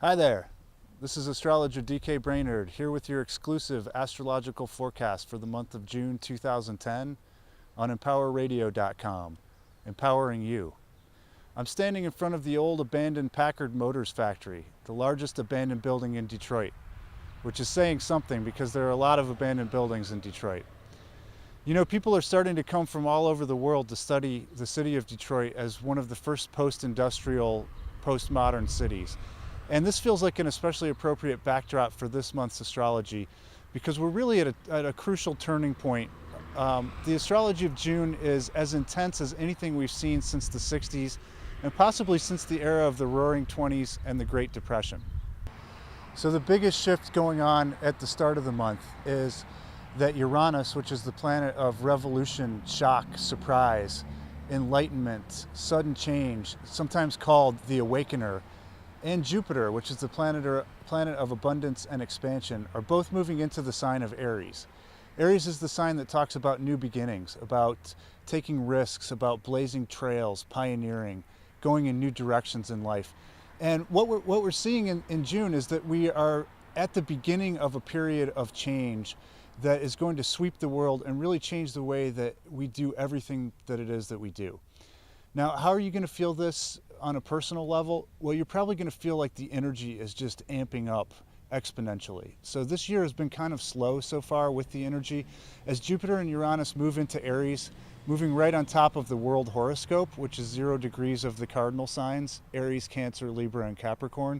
Hi there, this is astrologer DK Brainerd here with your exclusive astrological forecast for the month of June 2010 on empowerradio.com, empowering you. I'm standing in front of the old abandoned Packard Motors factory, the largest abandoned building in Detroit, which is saying something because there are a lot of abandoned buildings in Detroit. You know, people are starting to come from all over the world to study the city of Detroit as one of the first post-industrial, postmodern cities. And this feels like an especially appropriate backdrop for this month's astrology because we're really at a crucial turning point. The astrology of June is as intense as anything we've seen since the 60s and possibly since the era of the Roaring '20s and the Great Depression. So the biggest shift going on at the start of the month is that Uranus, which is the planet of revolution, shock, surprise, enlightenment, sudden change, sometimes called the Awakener, and Jupiter, which is the planet of abundance and expansion, are both moving into the sign of Aries. Aries is the sign that talks about new beginnings, about taking risks, about blazing trails, pioneering, going in new directions in life. And what we're seeing in June is that we are at the beginning of a period of change that is going to sweep the world and really change the way that we do everything that it is that we do. Now, how are you going to feel this on a personal level? Well, you're probably going to feel like the energy is just amping up exponentially. So this year has been kind of slow so far with the energy. As Jupiter and Uranus move into Aries, moving right on top of the world horoscope, which is 0 degrees of the cardinal signs, Aries, Cancer, Libra, and Capricorn,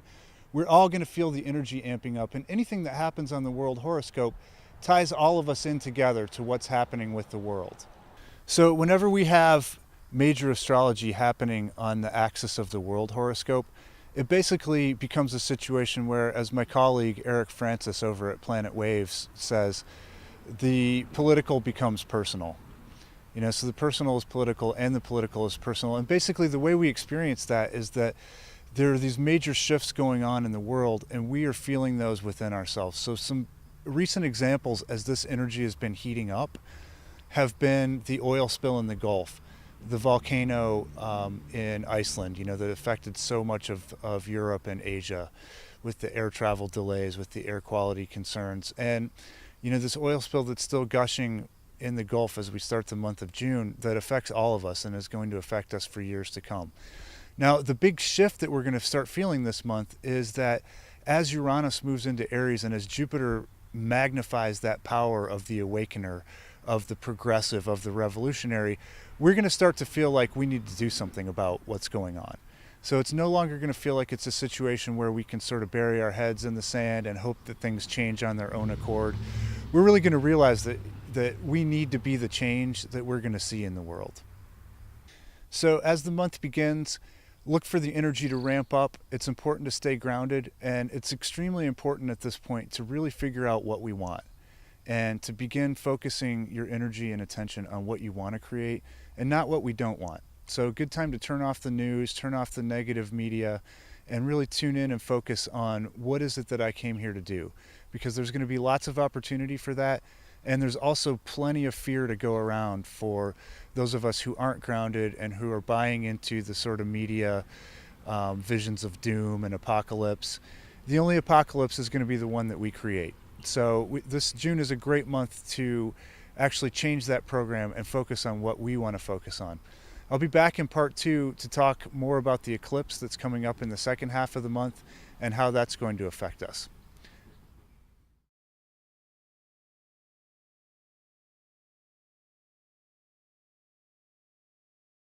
we're all going to feel the energy amping up. And anything that happens on the world horoscope ties all of us in together to what's happening with the world. So whenever we have major astrology happening on the axis of the world horoscope, it basically becomes a situation where, as my colleague Eric Francis over at Planet Waves says, the political becomes personal. You know, so the personal is political and the political is personal. And basically the way we experience that is that there are these major shifts going on in the world and we are feeling those within ourselves. So some recent examples as this energy has been heating up have been the oil spill in the Gulf, the volcano in Iceland, you know, that affected so much of Europe and Asia with the air travel delays, with the air quality concerns. And, you know, this oil spill that's still gushing in the Gulf as we start the month of June that affects all of us and is going to affect us for years to come. Now, the big shift that we're going to start feeling this month is that as Uranus moves into Aries and as Jupiter magnifies that power of the awakener, of the progressive, of the revolutionary, we're going to start to feel like we need to do something about what's going on. So it's no longer going to feel like it's a situation where we can sort of bury our heads in the sand and hope that things change on their own accord. We're really going to realize that we need to be the change that we're going to see in the world. So as the month begins, look for the energy to ramp up. It's important to stay grounded, and it's extremely important at this point to really figure out what we want and to begin focusing your energy and attention on what you want to create and not what we don't want. So good time to turn off the news, turn off the negative media, and really tune in and focus on what is it that I came here to do, because there's going to be lots of opportunity for that. And there's also plenty of fear to go around for those of us who aren't grounded and who are buying into the sort of media visions of doom and apocalypse. The only apocalypse is going to be the one that we create. So this June is a great month to actually change that program and focus on what we want to focus on. I'll be back in part 2 to talk more about the eclipse that's coming up in the second half of the month and how that's going to affect us.